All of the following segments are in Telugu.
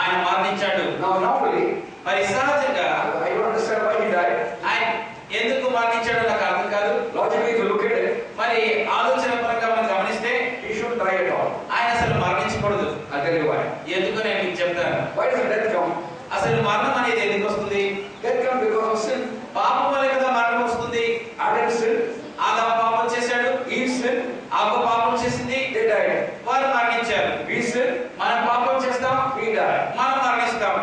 ఆయన మరణించాడు. Now normally, మరి సహజంగా I don't understand why he died. ఆయన ఎందుకు మరణించాడో నాకు అర్థం కాదు. Logically, if you look at it, మరి ఆలోచన పరంగా మనం గమనిస్తే he shouldn't die at all. ఆయన అసలు మరణించకూడదు. I'll tell you why. ఎందుకు నేను మీకు చెప్తాను. Why does death come? అసలు మరణం అనేది ఎందుకు వస్తుంది? Death comes because of sin. పాపం వల్ల కదా మరణం వస్తుంది. Adam sinned. ఆదాము పాపం చేశాడు. Eve sinned. అవ్వ పాపం చేసింది. They died. వారు మరణించారు. We sinned. మనం పాపం చేస్తాం. We die. మనం మరణిస్తాం.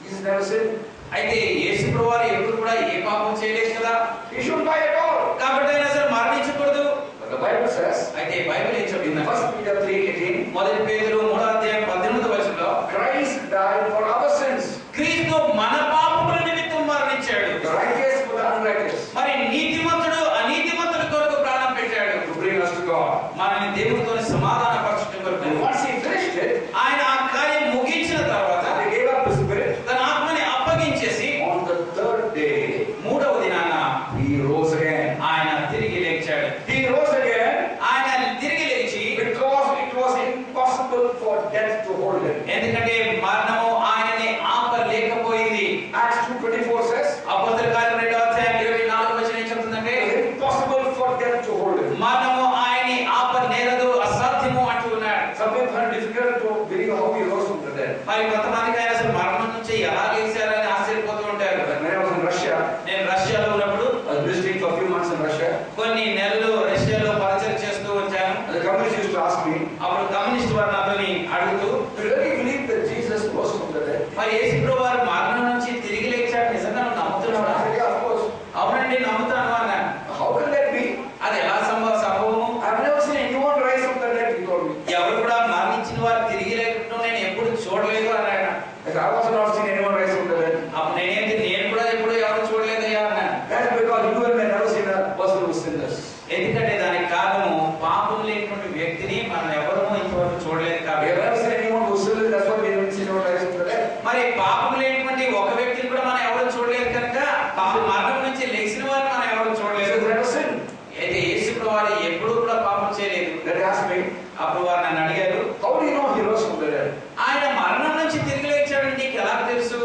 Jesus never sinned. అయితే యేసు ప్రభువారు ఎప్పుడు కూడా ఏ పాపం చేయలేదు కదా. He shouldn't die at all. కాబట్టి ఆయన అసలు మరణించకూడదు. But the Bible says, అయితే బైబిల్ ఏం చెప్తుంది? 1 Peter 3:18, మొదటి పేతురు 3:18 Christ died for our sins. క్రీస్తు మన పాపముల నిమిత్తం మరణించాడు. The righteous for the unrighteous. మరి నీతిమంతుడు అనీతిమంతుల కొరకు ప్రాణం పెట్టాడు. To bring us to God. మనల్ని దేవునితో సమాధానపరచడం కొరకు. And once he finished it, ఆయన ఆ కార్యం ముగించిన తర్వాత he gave up his spirit. తన ఆత్మని అప్పగించేసి On the third day, మూడవ దినాన he rose again. ఆయన తిరిగి లేచాడు. He rose again ఆయన తిరిగి లేచి because it was impossible for death to hold him. ఎందుకంటే మరణము ఆయనని ఆపలేకపోయింది. Acts 2:24 says, అపోస్తలుల కార్యం 2:24 ఏం చెప్తుందంటే, it is impossible for death to hold him. మరణము ఆయన్ని ఆపనేరదు, అసాధ్యము అంటూ ఉన్నాడు. Some people find it difficult to believe how he rose from the dead. మరి కొంతమందికి ఆయన అసలు మరణం నుంచి ఎలా లేచారని ఆశ్చర్యపోతూ ఉంటారు. When I was in Russia, నేను రష్యాలో ఉన్నప్పుడు I was visiting for a few months in Russia. కొన్ని నెలలు రష్యాలో పరిచయం చేస్తూ వచ్చాను. The communists used to ask me, అప్పుడు కమ్యూనిస్ట్ వారు నాతోని అడుగుతూ, "Do you really believe that Jesus rose from the dead?" మరి యేసు ప్రభువారు మరణం నుంచి తిరిగి లేచాడు నిజంగా నువ్వు I నమ్ముతున్నావా? said, "Yeah, of course." అవునండి నమ్ముతాను అన్నాను. How can that be? అది ఎలా సంభవము? I've never seen anyone rise from the dead, he told me. ఎవరు కూడా మరణించిన వారు తిరిగి లేకుండా నేను ఎప్పుడు చూడలేదు అన్నాడు. I said, "I also not seen anyone rise from the dead." అప్పుడు నేను కూడా ఎప్పుడు ఎవరు చూడలేదయ్యా అన్నాను. That's because you and me never seen a person who sinners. ఎందుకంటే దానికి కారణము పాపం లేనటువంటి వ్యక్తిని మనం ఎవరూ ఇంతవరకు చూడలేదు We have కాబట్టి. never seen anyone who sinned, that's why we haven't seen anyone rise from the dead. మరి పాపం లేనటువంటి ఒక వ్యక్తిని కూడా మనం ఎవరు చూడలేదు కనుక మరణం నుంచి లేచిన వారిని మనం ఎవరు చూడలేదు. Jesus never sinned. అయితే యేసు ప్రభువారు ఎప్పుడూ కూడా పాపం చేయలేదు. Then they asked me, అప్పుడు వారు నన్ను అడిగారు, "How do you know he rose from the dead? ఆయన మరణం నుంచి తిరిగి లేచాడని నీకు ఎలా తెలుసు?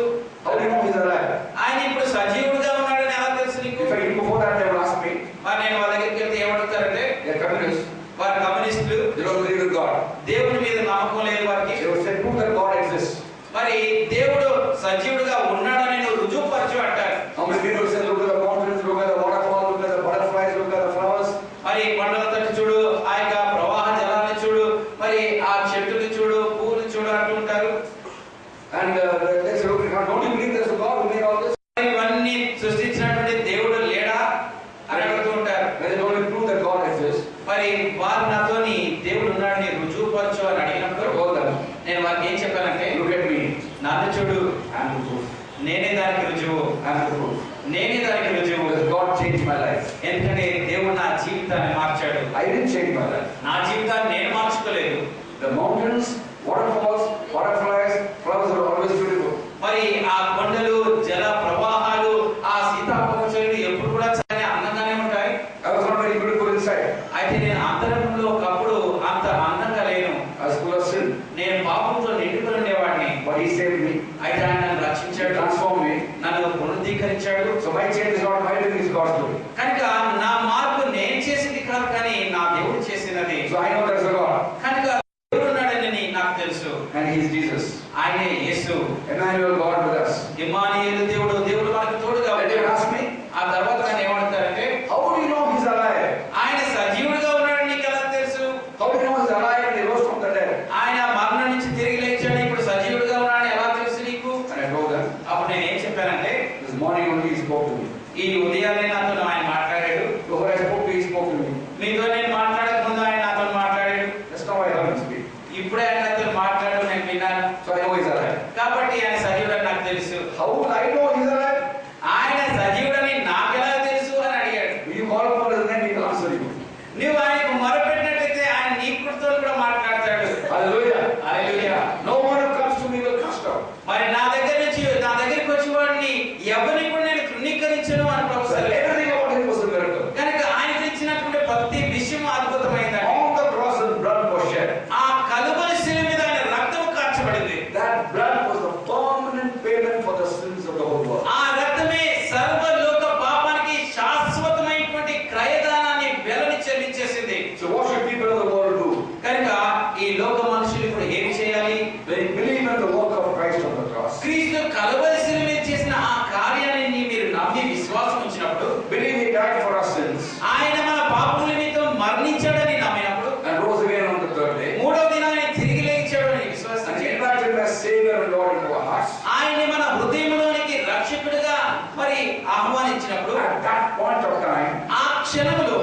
How do you know he's alive?" ఆయన ఇప్పుడు సజీవుడుగా ఉన్నాడని ఎలా తెలుసు నీకు? In fact, before that they would ask me, మరి నేను వాళ్ళ దగ్గరికి వెళ్తే ఏమడుగుతారంటే, they are communists, వారు కమ్యూనిస్టులు, they don't believe in God. దేవుని మీద నమ్మకం లేదు వారికి. They would say, "Prove that God exists." మరి దేవుడు సజీవుడుగా ఉన్నాడని నువ్వు రుజువుపరచు అంటారు. How many people say, "Look at the mountains, look at the waterfall, look at the butterflies, look at the flowers." మరి కొండల తట్టు చూడు, ఆ యొక్క ప్రవాహ జలాన్ని చూడు, మరి ఆ చెట్టుని చూడు, పూలు చూడు అంటూ ఉంటారు. And they say, "Look, don't you believe there's a God who made all this?" మరి ఇవన్నీ సృష్టించినటువంటి దేవుడు లేడా అని అడుగుతూ ఉంటారు. When they don't prove that God exists, మరి వారు నాతోని దేవుడు ఉన్నాడని రుజువుపరచు అని I అడిగినప్పుడు told them, నేను వారికి ఏం చెప్పానంటే, "Look at me, నన్ను చూడు, I'm the proof. నేనే దానికి రుజువు, I'm the proof. నేనే దానికి రుజువు. Because God changed my life. ఎందుకంటే దేవుడు నా జీవితాన్ని మార్చాడు. I didn't change my life. నా జీవితాన్ని నేను మార్చుకోలేదు. The mountains, waterfalls, butterflies, flowers are always beautiful. మరి ఆ కొండలు, జల ప్రవాహాలు, ఆ సీతాకోకచిలుకలు ఎప్పుడు కూడా చాలా అందంగానే ఉంటాయి. I was not very beautiful inside. అయితే నేను అంతరంగంలో ఒకప్పుడు అంత అందంగా లేను. I was full of sin. నేను పాపంతో నిండుకొని ఉండేవాడిని. But He saved me. అయితే ఆయన నన్ను He రక్షించాడు, transformed me. నన్ను పునరుద్ధరించాడు. So my change is not my doing, it's God's doing. కనుక నా మార్పు నేను చేసింది కాదు, కానీ నా దేవుడు చేసినది. So I know there's a God. కనుక దేవుడు ఉన్నాడని నాకు తెలుసు. And He is Jesus. ఆయనే యేసు. Emmanuel, God with us. Immanuel, దేవుడు మనకు తోడుగా Then they ఉన్నాడు. ask me, ఆ తర్వాత నన్ను ఏమంటారంటే, how do you know He's alive? ఆయన సజీవుడిగా ఉన్నాడని నీకు ఎలా తెలుసు? How do you know He's alive and He rose from the dead? ఆయన మరణం నుంచి తిరిగి లేచాడు, ఇప్పుడు సజీవుడిగా ఉన్నాడని ఎలా తెలుసు నీకు? And I told them, అప్పుడు నేను ఏం చెప్పానంటే, this morning only He spoke to me. ఈ ఉదయాన్నే నాతో ఆయన మాట్లాడాడు. Before I spoke to He spoke to me. మీతో నేను మాట్లాడక ముందు ఆయన నాతో మాట్లాడాడు. Just now I heard Him speak. ఇప్పుడే ఆయన నాతో మాట్లాడడం నేను విన్నాను. So I know He's alive. కాబట్టి ఆయన సజీవుడని నాకు తెలుసు. How will I know He's alive? ఆయన సజీవుడని నాకెలా తెలుసు అని అడిగాడు. Will you call upon His name, He will answer you. నువ్వు ఆయనకు మొరపెట్టినట్లయితే ఆయన నీ కృతో కూడా మాట్లాడతాడు. Hallelujah. Hallelujah. No one who comes to me will cast out. మరి నా దగ్గరికి వచ్చి వాడిని ఎవరిని కూడా నేను తృణీకరించను అని ప్రభు So everything about Him was a miracle. కనుక ఆయనకు ఇచ్చినటువంటి ప్రతి విషయం అద్భుతమైందండి. On the cross and blood was shed. ఆ కలువరి శిలువ మీద ఆయన రక్తం కార్చబడింది. That blood క్రీస్తు కలువరి శిలువ మీద చేసిన ఆ కార్యాన్ని మీరు నమ్మి విశ్వాసం ఉంచినప్పుడు, believe he died for our sins ఆయన మన పాపముల నిమిత్తం మరణించాడని నమ్మినప్పుడు, and rose again on the third day, మూడవ దినాన్ని తిరిగి లేచాడని and విశ్వసించి invited him as Savior and Lord into our hearts, ఆయన మన హృదయంలోనికి రక్షకుడిగా మరి ఆహ్వానించినప్పుడు, at that point of time ఆ క్షణంలో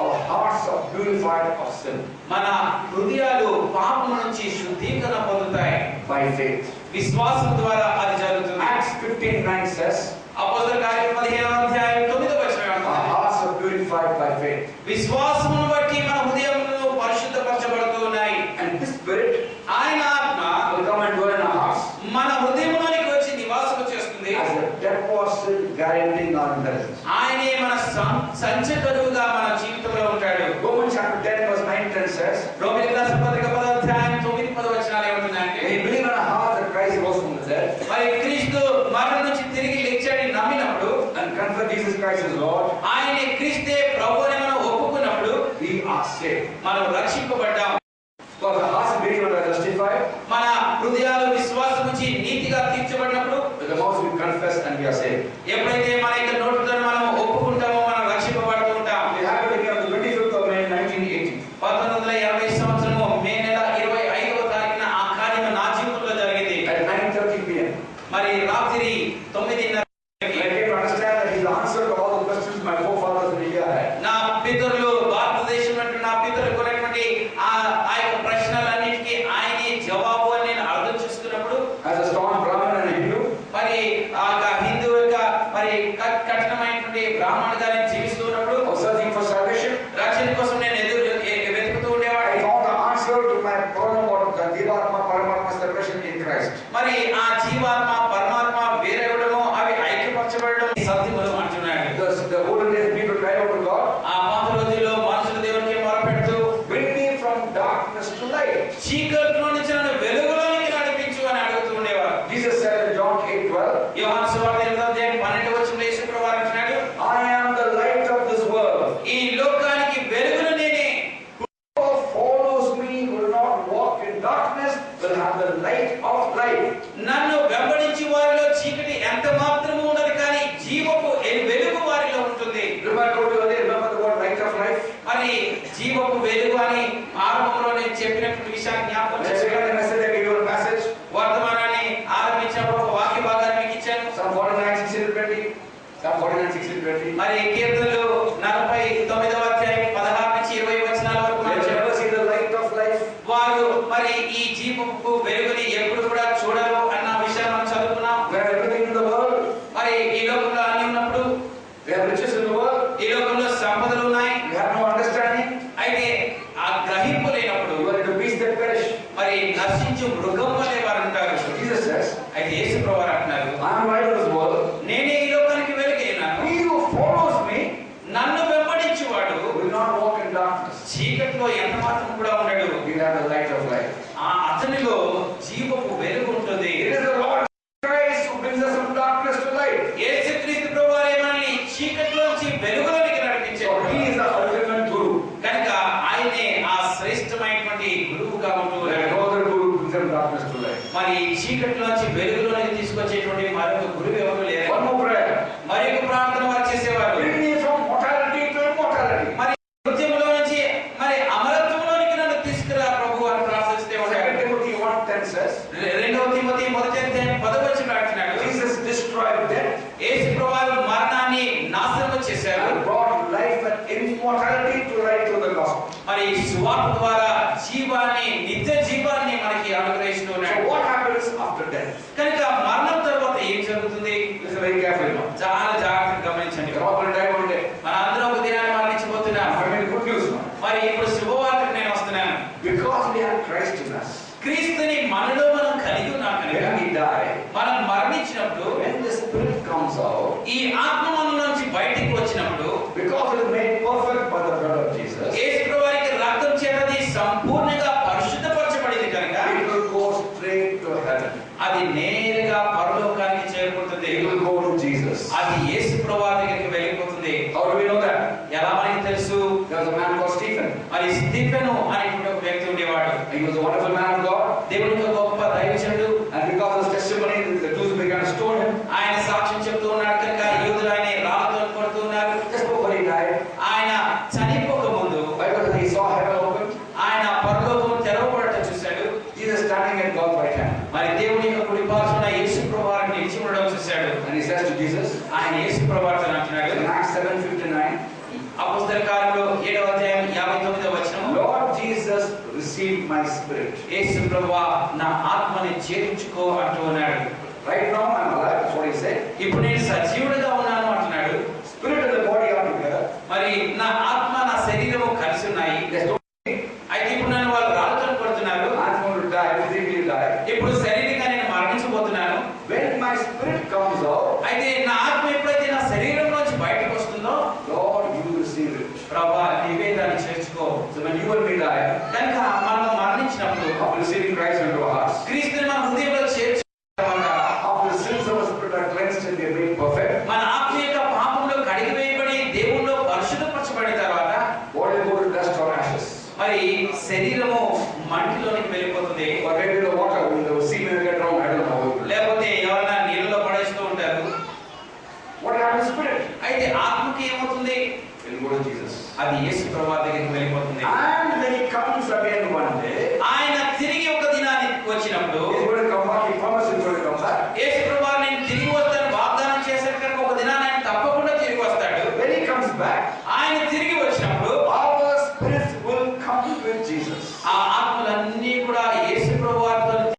our hearts are purified of sin మన హృదయాలు పాపం నుంచి శుద్ధీకరణ పొందుతాయి. by faith. విశ్వాసం ద్వారా అది జరుగుతుంది. Acts 15:9 says అపోస్తలుల కార్యములు 15వ అధ్యాయం 9వ వచనం our ఏమంటుంది? hearts are purified by faith, విశ్వాసమును బట్టి మన హృదయములు పరిశుద్ధపరచబడుతూ ఉన్నాయి. and this Spirit ఆయన ఆత్మ will come and dwell in our hearts మన హృదయములోనికి వచ్చి నివాసం చేస్తుంది. as a deposit guaranteeing our inheritance. ఆయనే మన సంచకరువుగా మన జీవితంలో ఉంటాడు. Romans chapter 10 verse 9-10 says రోమీయులకు రాసిన పత్రిక 10వ అధ్యాయం 9-10 వచనాలు ఏమంటున్నాయంటే, we believe in our heart that Christ rose from the dead మరి క్రీస్తు మరణం నుంచి తిరిగి లేచాడని నమ్మినప్పుడు, and confess Jesus Christ as Lord, ఆయనే క్రీస్తే ప్రభువుని మనం ఒప్పుకున్నప్పుడు we are saved. మనం రక్షింపబడ్డాం. Because the hearts believe and are justified, మన హృదయాలు విశ్వాసం నుంచి నీతిగా తీర్చబడినప్పుడు, with the mouth we confess and we are saved. ఎప్పుడైతే మన యొక్క నోటితో మనం ఒప్పుకుంటామో మనం రక్షింపబడుతూ ఉంటాం. It happened again on the 25th of May 1980. 1980 సంవత్సరము మే నెల 25వ తారీఖున ఆ కార్యం నా జీవితంలో జరిగింది. At 9:30 p.m. మరి రాత్రి 9:30 I came to understand that He's answered all the questions my forefathers in India had. నా పితరులు భారతదేశంలో నా పితరులకు ఉన్నటువంటి ఆ యొక్క ప్రశ్నలన్నిటికీ ఆయనే జవాబు అని నేను అర్థం చేసుకున్నప్పుడు, As a strong Brahmin and a Hindu, మరి ఆ హిందూ యొక్క మరి కఠినమైనటువంటి బ్రాహ్మణ గారిని జీవిస్తున్నప్పుడు, I was searching for salvation. రక్షణ కోసం నేను వెతుకుతూ I ఉండేవాడిని. found the answer to my problem about the Jivatma Paramatma separation in Christ. మరి ఆ జీవాత్మ పరమాత్మ వేరవడము అవి ఐక్యపరచబడడం సత్యములు అంటున్నాడు. The olden days people cried out to God, ఆ పాత రోజుల్లో మనుషులు దేవునికి మొరపెడుతూ, bring me from darkness to light. చీకటిలో నుంచి నన్ను వెలుగులోనికి నడిపించు అని అడుగుతూ ఉండేవారు. Jesus said in John 8:12, యోహాను సువార్త 8వ అధ్యాయం 12వ వచనంలో యేసు ప్రభువు అంటున్నాడు, I am the light of this world. ఈ లోకానికి వెలుగును నేనే. Whoever follows me will not walk in darkness, will have the light of life. నన్ను వెంబడించి వారిలో చీకటి ఎంత మాత్రము ఉండదు, కానీ జీవపు వెలుగు వారిలో ఉంటుంది. Remember I told you earlier, remember the word light of life? మరి జీవపు వెలుగు అని ఆరంభంలో నేను చెప్పినటువంటి విషయాన్ని జ్ఞాపకం Let's look at the చేసుకోండి. message I gave you a passage. వర్తమానాన్ని ఆరంభించినప్పుడు ఒక వాక్య భాగాన్ని మీకు ఇచ్చాను. Psalm 49:16-20. Psalm 49:16-20. మరి కీర్తనలు 49వ అధ్యాయం 16 నుంచి 20 వచనాల వరకు మనం They will never see the light of life. వారు మరి ఈ జీవపు వెలుగుని ఎప్పుడు కూడా చూడరు అన్న విషయాన్ని మనం చదువుకున్నాం. We have everything in the world. మరి ఈ లోకంలో అన్ని ఉన్నప్పుడు, We have riches in the world. ఈ లోకంలో సంపదలు ఉన్నాయి, We have no understanding. అయితే ఆ గ్రహింపు లేనప్పుడు You are into beasts that perish. మరి నశించు మృగం వలె వారు ఉంటారు. Jesus says, అయితే యేసు ప్రభువు అంటున్నారు, I am light of this world. నేనే ఈ లోకానికి వెలుగైనాను. He who follows me నన్ను వెంబడించువాడు will not walk in darkness. చీకటిలో ఎంత మాత్రం కూడా ఉండడు. He will have the light of life. ఆ అతనిలో జీవపు వెలుగు ఉంటుంది. It is the Lord Christ who brings us from darkness to light. యేసుక్రీస్తు ప్రభువారే మనల్ని చీకటిలోంచి వెలుగులోనికి నడిపించాడు. So he is the ultimate guru. కనుక ఆయనే ఆ శ్రేష్టమైనటువంటి గురువుగా ఉంటూ There is ఉన్నాడు. no other guru who brings us from darkness to light. మరి చీకటిలోంచి వెలుగులోనికి తీసుకొచ్చేటువంటి మరొక గురువు ఎవరు లేరు. One more prayer. మరి ఒక ప్రార్థన వారు చేసేవారు. Bring me from mortality to immortality. మరి మృత్యువులో నుంచి మరి అమరత్వంలోనికి నన్ను తీసుకురా ప్రభు అని ప్రార్థిస్తే 2 Timothy 1:10 says, 2 తిమోతి 1:10 అంటున్నాడు, Jesus destroyed death యేసు ప్రభువు మరణాన్ని నాశనం చేశారు. and brought life and immortality to light through the gospel. మరి సువార్త ద్వారా జీవాన్ని, నిత్య జీవాన్ని మనకి అనుగ్రహిస్తూ So ఉన్నాడు. what happens after death? కనుక మరణం తర్వాత ఏం జరుగుతుంది? Listen very carefully now. చాలా జాగ్రత్తగా గమనించండి. We are all going to die one day. మన అందరం ఒక దినాన్ని మరణించబోతున్నాం. I mean good news now. మరి ఇప్పుడు శుభవార్తకు నేను వస్తున్నాను. Because we have Christ in us. క్రీస్తుని మనలో మనం కలిగి ఉన్నాం కనుక When we die, మనం మరణించినప్పుడు, when the Spirit comes out, ఈ ఆత్మ మన నుంచి బయటికి వచ్చినప్పుడు, because it is made perfect by the blood of Jesus, యేసు ప్రభువారికి రక్తం చేతది సంపూర్ణంగా పరిశుద్ధపరచబడింది కనుక it will go straight to heaven. అది నేరుగా పరలోకానికి చేరుకుంటుంది. It will go to Jesus. అది యేసు ప్రభువారి దగ్గరికి వెళ్ళిపోతుంది. How do we know that? ఎలా మనకి తెలుసు? There was a man called Stephen. మరి స్టీఫెను అనేటువంటి ఒక వ్యక్తి ఉండేవాడు. He was a wonderful man of God. దేవునికి గొప్ప దైవజనుడు. And because of his testimony, the two దేవుని యొక్క కుడి పార్శ్వన యేసు ప్రభువారు నిలిచి ఉండడం చూశాడు. And he says to Jesus, ఆయన యేసు ప్రభువారితో అంటున్నాడు in Acts 7:59, అపోస్తల కార్యములో 7వ అధ్యాయం 59వ వచనం, Lord Jesus, receive my spirit. యేసు ప్రభువా నా ఆత్మని చేర్చుకో అంటూ ఉన్నాడు. Right now I'm alive, that's what he said. ఇప్పుడు నేను సజీవుడిగా ఉన్నాను అంటున్నాడు. Spirit and the body are together. మరి నా ఆత్మ నా శరీరము కలిసి ఉన్నాయి. There's no అయితే ఇప్పుడు నన్ను వాళ్ళు రాళ్ళతో కొడుతున్నారు. I'm going to die, physically die. ఇప్పుడు శరీరంగా నేను మరణించబోతున్నాను. When my spirit comes out, అయితే నా ఆత్మ ఎప్పుడైతే నా శరీరం నుంచి బయటకు వస్తుందో, Lord, you receive it. ప్రభువా నీవే దాన్ని చేర్చుకో. So when you and me die, కనుక మనం మరణించినప్పుడు after receiving Christ into our hearts, క్రీస్తుని మన హృదయంలో చేర్చుకున్న తర్వాత, after the sins of our spirit are cleansed and we are made perfect, మన ఆత్మ యొక్క పాపంలో కడిగివేయబడి దేవుల్లో పరిశుద్ధపరచబడిన తర్వాత, body will go to dust or ashes. మరి శరీరము మంటిలోనికి వెళ్ళిపోతుంది. Or maybe the water, when the sea may get drowned, I don't know. లేకపోతే ఎవరైనా నీళ్ళలో పడేస్తూ ఉంటారు. What happens to spirit? అయితే ఆత్మకి ఏమవుతుంది? It will go to Jesus. అది యేసు ప్రభువు